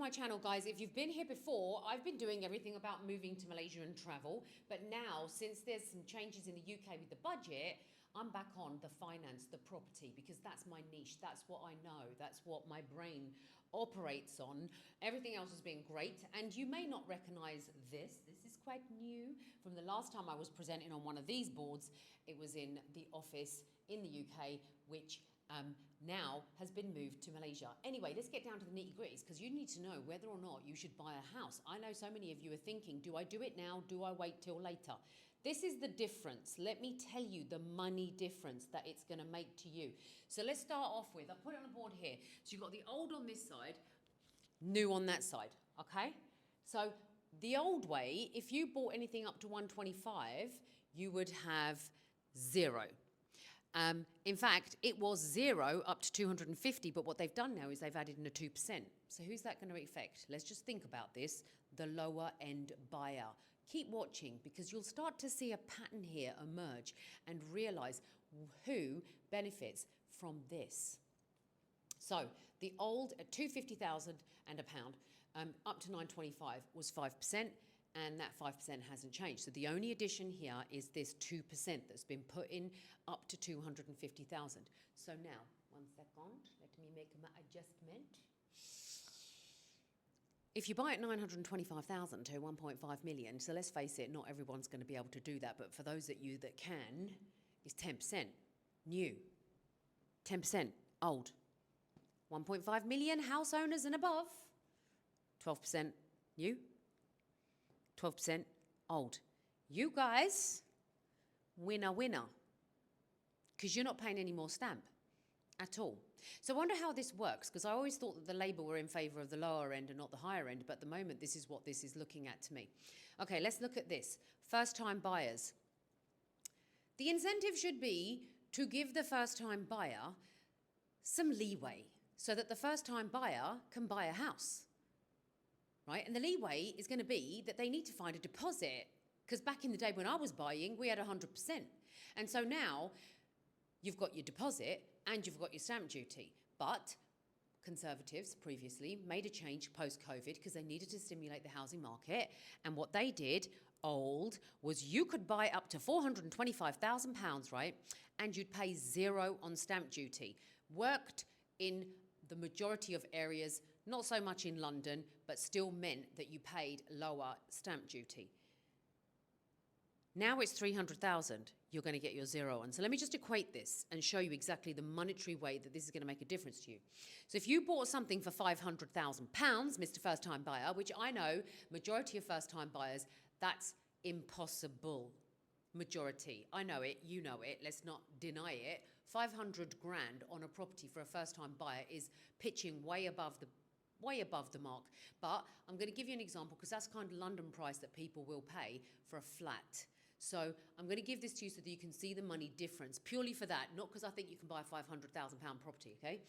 my channel, guys. If you've been here before, I've been doing everything about moving to Malaysia and travel. But now, since there's some changes in the UK with the budget, I'm back on the finance, the property, because that's my niche. That's what I know. That's what my brain operates on. Everything else has been great. And you may not recognize this. This is quite new. From the last time I was presenting on one of these boards, it was in the office in the UK, which now has been moved to Malaysia. Anyway, let's get down to the nitty-gritties, because you need to know whether or not you should buy a house. I know so many of you are thinking, do I do it now? Do I wait till later? This is the difference. Let me tell you the money difference that it's going to make to you. So let's start off with, I'll put it on the board here. So you've got the old on this side, new on that side, okay? So the old way, if you bought anything up to 125, you would have zero. In fact, it was 0 up to 250, but what they've done now is they've added in a 2%. So who's that going to affect? Let's just think about this, the lower end buyer. Keep watching, because you'll start to see a pattern here emerge and realize who benefits from this. So the old at 250,000 and a pound up to 925 was 5%. And that 5% hasn't changed. So the only addition here is this 2% that's been put in up to 250,000. So now, 1 second, let me make my adjustment. If you buy at 925,000 to 1.5 million, so let's face it, not everyone's going to be able to do that, but for those of you that can, it's 10% new, 10% old. 1.5 million house owners and above, 12% new, 12% old. You guys, winner, winner, because you're not paying any more stamp at all. So I wonder how this works, because I always thought that the Labour were in favour of the lower end and not the higher end, but at the moment this is what this is looking at to me. Okay, let's look at this. First-time buyers. The incentive should be to give the first-time buyer some leeway so that the first-time buyer can buy a house. Right? And the leeway is going to be that they need to find a deposit, because back in the day when I was buying, we had 100%. And so now you've got your deposit and you've got your stamp duty. But Conservatives previously made a change post-COVID because they needed to stimulate the housing market. And what they did, old, was you could buy up to £425,000, right? And you'd pay 0 on stamp duty. Worked in the majority of areas, not so much in London, but still meant that you paid lower stamp duty. Now it's 300,000, you're going to get your 0 on. So let me just equate this and show you exactly the monetary way that this is going to make a difference to you. So if you bought something for £500,000, Mr. First-Time Buyer, which I know majority of first-time buyers, that's impossible. Majority. I know it, you know it, let's not deny it. 500 grand on a property for a first-time buyer is pitching way above the mark. But I'm going to give you an example, because that's kind of London price that people will pay for a flat. So I'm going to give this to you so that you can see the money difference, purely for that, not because I think you can buy a £500,000 property, okay?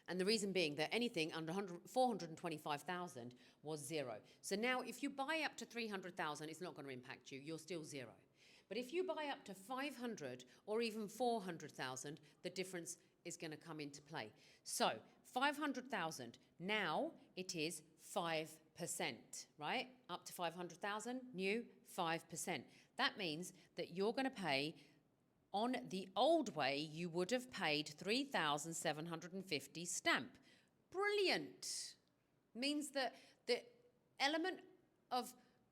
And the reason being that anything under 425,000 was 0. So now if you buy up to 300,000, it's not going to impact you, you're still 0. But if you buy up to 500 or even 400,000, the difference is going to come into play. So 500,000, now it is 5%, right? Up to 500,000, new, 5%. That means that you're going to pay, on the old way, you would have paid 3,750 stamp. Brilliant. Means that the element of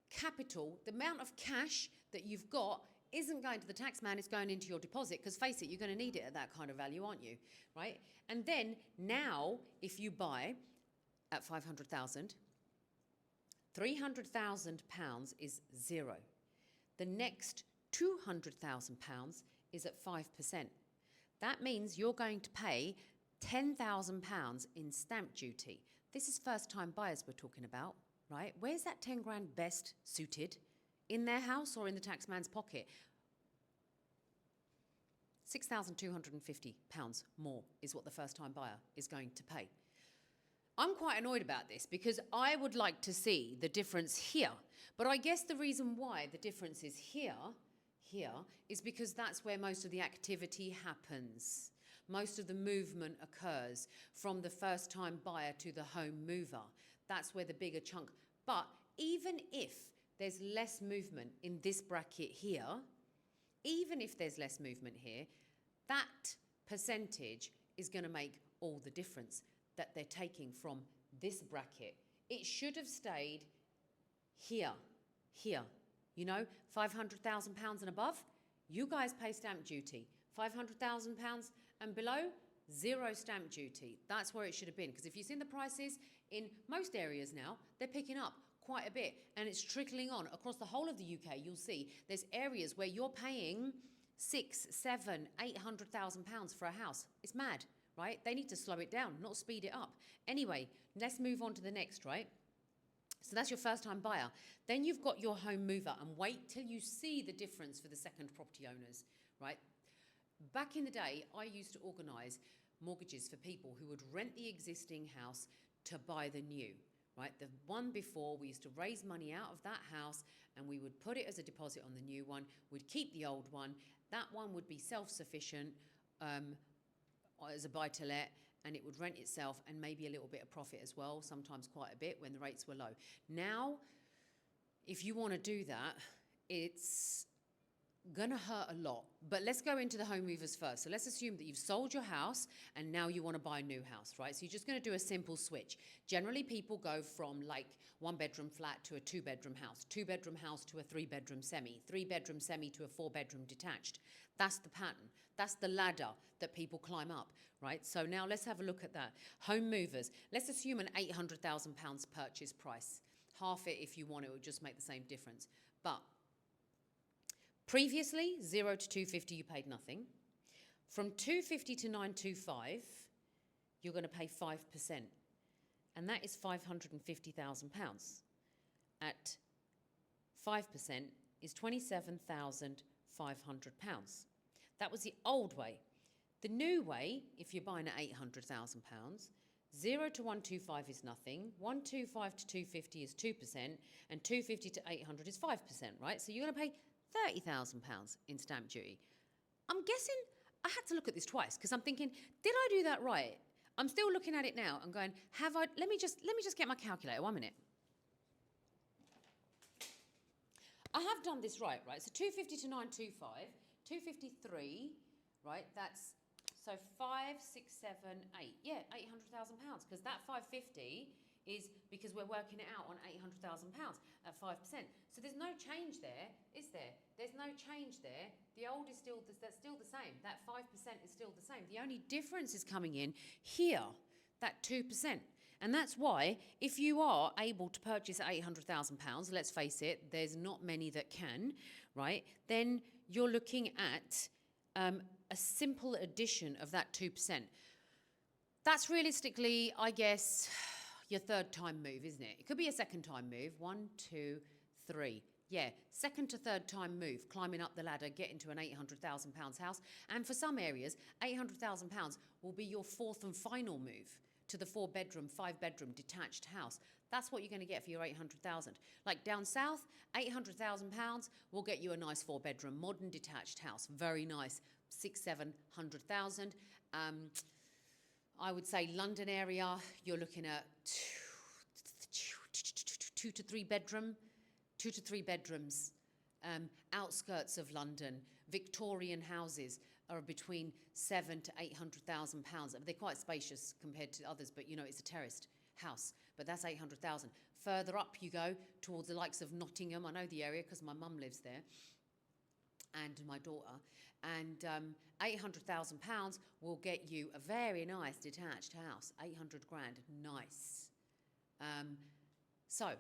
capital, the amount of cash that you've got, isn't going to the tax man, it's going into your deposit, because face it, you're going to need it at that kind of value, aren't you? Right? And then now, if you buy at 500,000, £300,000 is 0. The next £200,000 is at 5%. That means you're going to pay £10,000 in stamp duty. This is first-time buyers we're talking about, right? Where's that 10 grand best suited? In their house or in the tax man's pocket? £6,250 more is what the first-time buyer is going to pay. I'm quite annoyed about this, because I would like to see the difference here. But I guess the reason why the difference is here is because that's where most of the activity happens. most of the movement occurs from the first-time buyer to the home mover. That's where the bigger chunk. But even if there's less movement in this bracket here, even if there's less movement here, that percentage is going to make all the difference that they're taking from this bracket. It should have stayed here, you know, £500,000 and above, you guys pay stamp duty. £500,000 and below, zero stamp duty. That's where it should have been. Because if you've seen the prices in most areas now, they're picking up quite a bit, and it's trickling on across the whole of the UK. You'll see there's areas where you're paying £600,000, £700,000, £800,000 for a house. It's mad, right? They need to slow it down, not speed it up. Anyway, let's move on to the next, right? So that's your first-time buyer. Then you've got your home mover, and wait till you see the difference for the second property owners, right? Back in the day, I used to organise mortgages for people who would rent the existing house to buy the new, right? The one before, we used to raise money out of that house and we would put it as a deposit on the new one. We'd keep the old one. That one would be self-sufficient as a buy-to-let, and it would rent itself and maybe a little bit of profit as well, sometimes quite a bit when the rates were low. Now, if you want to do that, it's gonna hurt a lot. But let's go into the home movers first. So let's assume that you've sold your house and now you want to buy a new house, right? So you're just going to do a simple switch. Generally, people go from like 1-bedroom flat to a 2-bedroom house, 2-bedroom house to a 3-bedroom semi, 3-bedroom semi to a 4-bedroom detached. That's the pattern. That's the ladder that people climb up, right? So now let's have a look at that. Home movers. Let's assume an £800,000 purchase price. Half it if you want, it would just make the same difference. But previously, 0 to 250, you paid nothing. From 250 to 925, you're going to pay 5%. And that is £550,000. At 5% is £27,500. That was the old way. The new way, if you're buying at £800,000, 0 to 125 is nothing, 125 to 250 is 2%, and 250 to 800 is 5%, right? So you're going to pay £30,000 in stamp duty. I'm guessing I had to look at this twice because I'm thinking, did I do that right? I'm still looking at it now and going, have I? Let me just get my calculator. 1 minute. I have done this right? So 250 to 925, 253, right? That's so 5, 6, 7, 8. Yeah, £800,000 because that 550 is because we're working it out on £800,000 at 5%. So there's no change there, is there? There's no change there. The old is still, that's still the same. That 5% is still the same. The only difference is coming in here, that 2%. And that's why if you are able to purchase at £800,000, let's face it, there's not many that can, right? Then you're looking at a simple addition of that 2%. That's realistically, I guess, your third time move, isn't it? It could be a second time move. 1, 2, 3. Yeah, second to third time move, climbing up the ladder, getting to an £800,000 house. And for some areas, £800,000 will be your fourth and final move to the 4-bedroom, 5-bedroom detached house. That's what you're going to get for your £800,000. Like down south, £800,000 will get you a nice 4-bedroom, modern detached house. Very nice, 600,000, 700,000. I would say London area, you're looking at 2 to 3 bedroom, 2 to 3 bedrooms. Outskirts of London, Victorian houses are between 7 to 800,000 pounds. They're quite spacious compared to others, but you know it's a terraced house. But that's 800,000. Further up you go towards the likes of Nottingham. I know the area because my mum lives there, and my daughter. And £800,000 will get you a very nice detached house. 800 grand, nice. So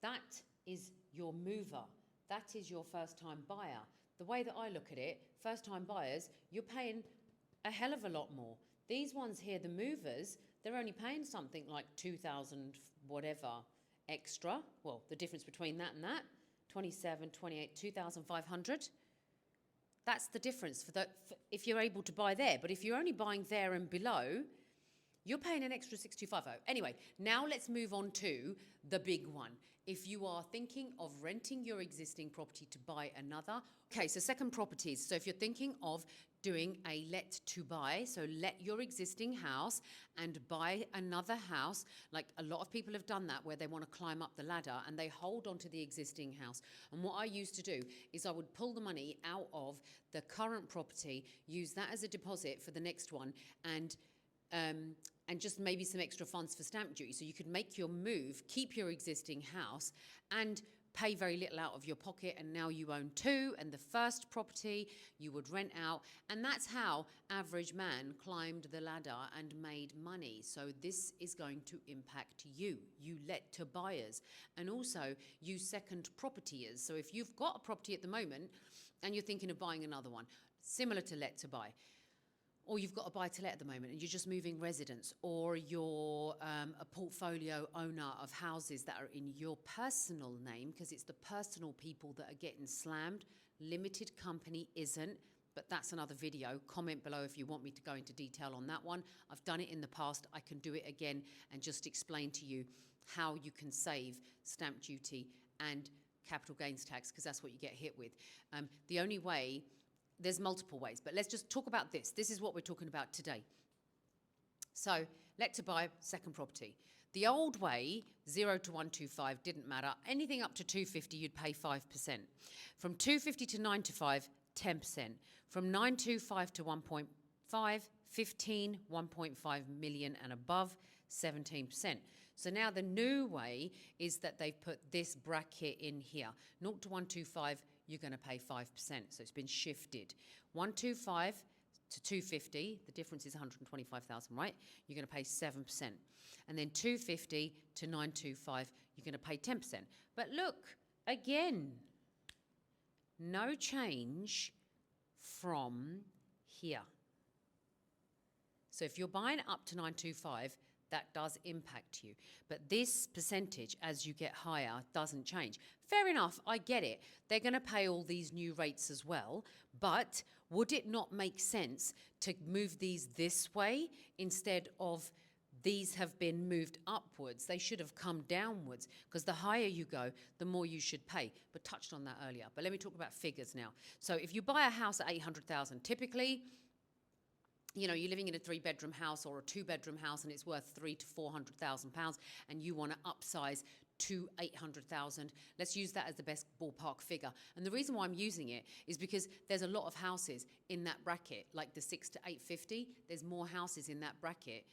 that is your mover. That is your first-time buyer. The way that I look at it, first-time buyers, you're paying a hell of a lot more. These ones here, the movers, they're only paying something like 2,000 whatever extra. Well, the difference between that and that, 27, 28, 2,500. That's the difference for if you're able to buy there. But if you're only buying there and below, you're paying an extra 6,250. Anyway, now let's move on to the big one. If you are thinking of renting your existing property to buy another, okay, so second properties. So if you're thinking of doing a let to buy. So let your existing house and buy another house. Like a lot of people have done that, where they want to climb up the ladder and they hold on to the existing house. And what I used to do is I would pull the money out of the current property, use that as a deposit for the next one, and just maybe some extra funds for stamp duty. So you could make your move, keep your existing house, and pay very little out of your pocket, and now you own two, and the first property you would rent out. And that's how average man climbed the ladder and made money. So this is going to impact you let to buyers, and also you second propertyers. So if you've got a property at the moment and you're thinking of buying another one, similar to let to buy, or you've got a buy-to-let at the moment and you're just moving residence, or you're a portfolio owner of houses that are in your personal name, because it's the personal people that are getting slammed. Limited company isn't, but that's another video. Comment below if you want me to go into detail on that one. I've done it in the past. I can do it again and just explain to you how you can save stamp duty and capital gains tax, because that's what you get hit with. The only way... There's multiple ways, but let's just talk about this. This is what we're talking about today. So, let to buy, second property. The old way, 0 to 125, didn't matter. Anything up to 250, you'd pay 5%. From 250 to 925, 10%. From 925 to 1.5, 15, 1.5 million and above, 17%. So now the new way is that they've put this bracket in here. 0 to 125, you're going to pay 5%. So it's been shifted. 125 to 250, the difference is 125,000, right? You're going to pay 7%. And then 250 to 925, you're going to pay 10%. But look, again, no change from here. So if you're buying up to 925, that does impact you. But this percentage, as you get higher, doesn't change. Fair enough, I get it. They're going to pay all these new rates as well, but would it not make sense to move these this way instead of these have been moved upwards? They should have come downwards, because the higher you go, the more you should pay. But touched on that earlier. But let me talk about figures now. So if you buy a house at 800,000, typically, you know, you're living in a 3-bedroom house or a 2-bedroom house and it's worth £300,000 to £400,000, and you want to upsize to 800,000. Let's use that as the best ballpark figure. And the reason why I'm using it is because there's a lot of houses in that bracket, like the 6 to 850. There's more houses in that bracket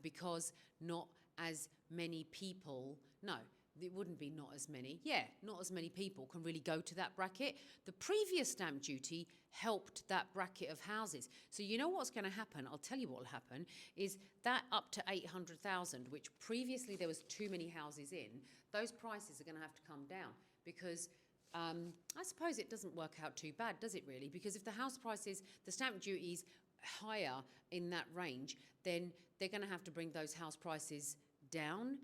because not as many people, no, it wouldn't be not as many. Yeah, not as many people can really go to that bracket. The previous stamp duty helped that bracket of houses. So you know what's going to happen? I'll tell you what will happen, is that up to 800,000, which previously there was too many houses in, those prices are going to have to come down, because I suppose it doesn't work out too bad, does it really? Because if the house prices, the stamp duty's higher in that range, then they're going to have to bring those house prices down.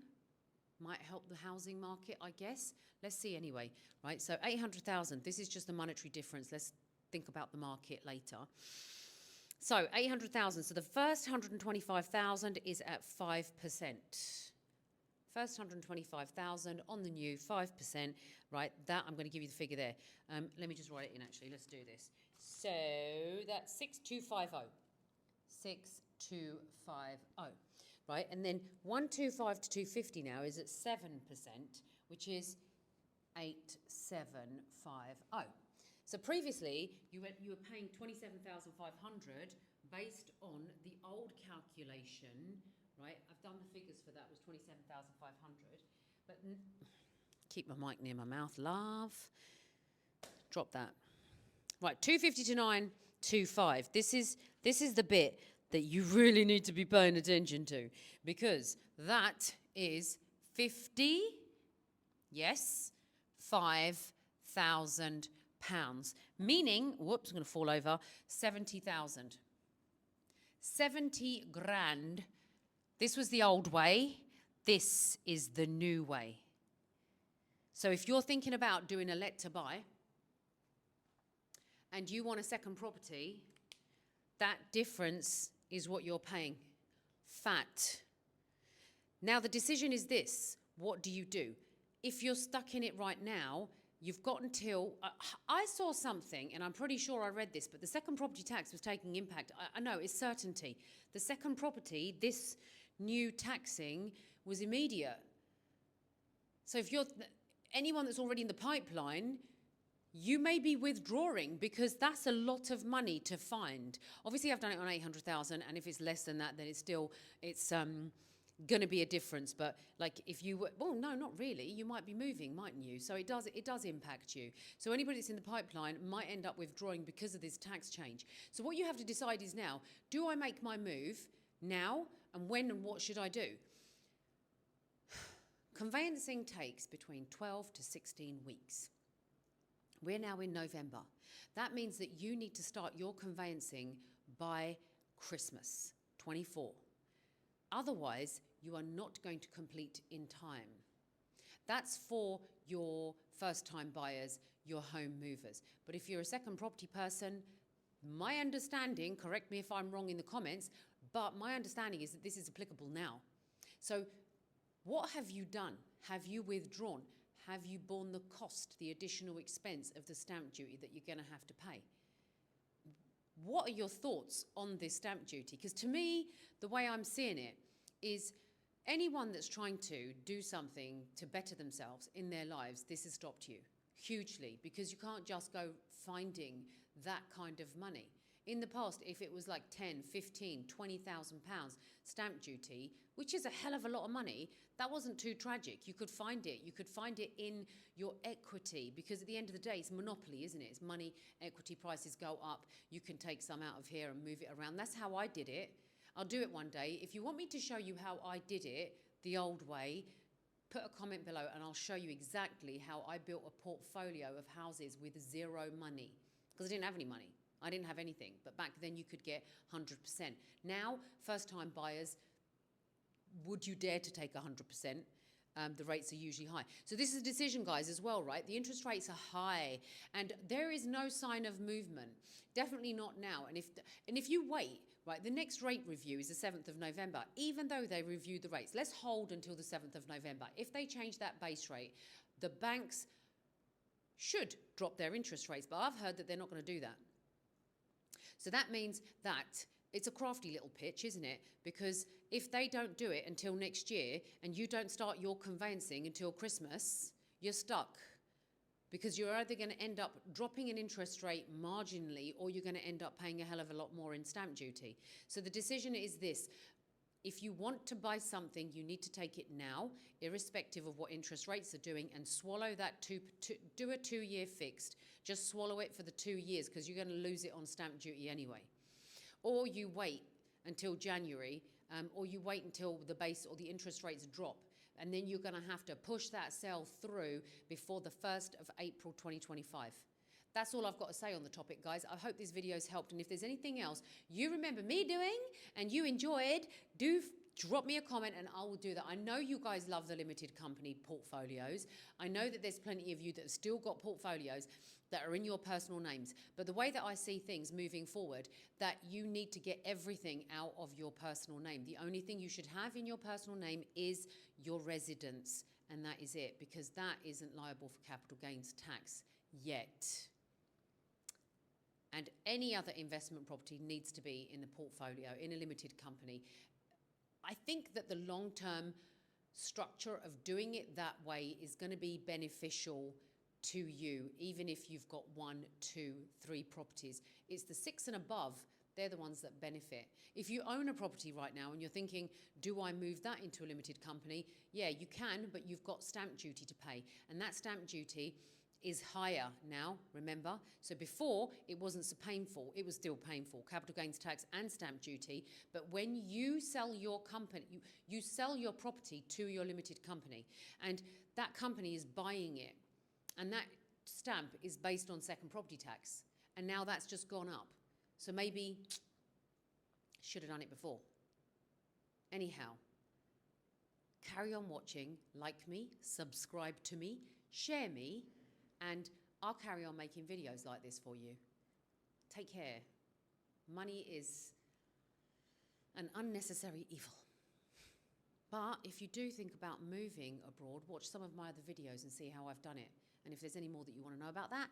Might help the housing market, I guess. Let's see anyway, right? So 800,000, this is just the monetary difference. Let's think about the market later. So 800,000, so the first 125,000 is at 5%. First 125,000 on the new, 5%, right? That, I'm going to give you the figure there. Let me just write it in, actually. Let's do this. So that's 6250. 6250. Right, and then 125 to 250 now is at 7%, which is 8750. So previously you were paying 27,500 based on the old calculation, right? I've done the figures for that, was 27,500. But keep my mic near my mouth, love. Drop that. Right, 250 to 925. This is the bit that you really need to be paying attention to, because that is 50, yes, £5,000, meaning, whoops, I'm going to fall over, 70,000. 70 grand. This was the old way. This is the new way. So if you're thinking about doing a let to buy and you want a second property, that difference is what you're paying. Fat. Now the decision is this: what do you do? If you're stuck in it right now, you've got until, I saw something, and I'm pretty sure I read this, but the second property tax was taking impact. I know, it's certainty. The second property, this new taxing was immediate. So if you're, anyone that's already in the pipeline, you may be withdrawing because that's a lot of money to find. Obviously, I've done it on 800,000, and if it's less than that, then it's going to be a difference. But like if you were, well, no, not really. You might be moving, mightn't you? So it does impact you. So anybody that's in the pipeline might end up withdrawing because of this tax change. So what you have to decide is now, do I make my move now? And when and what should I do? Conveyancing takes between 12 to 16 weeks. We're now in November. That means that you need to start your conveyancing by Christmas 24. Otherwise, you are not going to complete in time. That's for your first-time buyers, your home movers. But if you're a second property person, my understanding, correct me if I'm wrong in the comments, but my understanding is that this is applicable now. So what have you done? Have you withdrawn? Have you borne the cost, the additional expense of the stamp duty that you're going to have to pay? What are your thoughts on this stamp duty? Because to me, the way I'm seeing it is anyone that's trying to do something to better themselves in their lives, this has stopped you hugely, because you can't just go finding that kind of money. In the past, if it was like 10, 15, 20,000 pounds stamp duty, which is a hell of a lot of money, that wasn't too tragic. You could find it. You could find it in your equity, because at the end of the day, it's monopoly, isn't it? It's money, equity prices go up. You can take some out of here and move it around. That's how I did it. I'll do it one day. If you want me to show you how I did it the old way, put a comment below and I'll show you exactly how I built a portfolio of houses with zero money, because I didn't have any money. I didn't have anything, but back then you could get 100%. Now, first-time buyers, would you dare to take 100%? The rates are usually high. So this is a decision, guys, as well, right? The interest rates are high, and there is no sign of movement. Definitely not now. And if you wait, right, the next rate review is the 7th of November. Even though they review the rates, let's hold until the 7th of November. If they change that base rate, the banks should drop their interest rates, but I've heard that they're not going to do that. So that means that it's a crafty little pitch, isn't it? Because if they don't do it until next year and you don't start your conveyancing until Christmas, you're stuck. Because you're either going to end up dropping an interest rate marginally, or you're going to end up paying a hell of a lot more in stamp duty. So the decision is this. If you want to buy something, you need to take it now, irrespective of what interest rates are doing, and swallow that do a 2-year fixed. Just swallow it for the 2 years, because you're going to lose it on stamp duty anyway. Or you wait until January, or you wait until the base or the interest rates drop, and then you're going to have to push that sale through before the 1st of April 2025. That's all I've got to say on the topic, guys. I hope this video's helped, and if there's anything else you remember me doing and you enjoyed, do drop me a comment and I will do that. I know you guys love the limited company portfolios. I know that there's plenty of you that have still got portfolios that are in your personal names. But the way that I see things moving forward, that you need to get everything out of your personal name. The only thing you should have in your personal name is your residence, and that is it, because that isn't liable for capital gains tax yet. And any other investment property needs to be in the portfolio, in a limited company. I think that the long-term structure of doing it that way is going to be beneficial to you, even if you've got 1, 2, 3 properties. It's the 6 and above, they're the ones that benefit. If you own a property right now and you're thinking, do I move that into a limited company? Yeah, you can, but you've got stamp duty to pay. And that stamp duty is higher now, remember? So before, it wasn't so painful. It was still painful, capital gains tax and stamp duty. But when you sell your company, you sell your property to your limited company, and that company is buying it. And that stamp is based on second property tax. And now that's just gone up. So maybe should have done it before. Anyhow, carry on watching, like me, subscribe to me, share me, and I'll carry on making videos like this for you. Take care. Money is an unnecessary evil. But if you do think about moving abroad, watch some of my other videos and see how I've done it. And if there's any more that you want to know about that,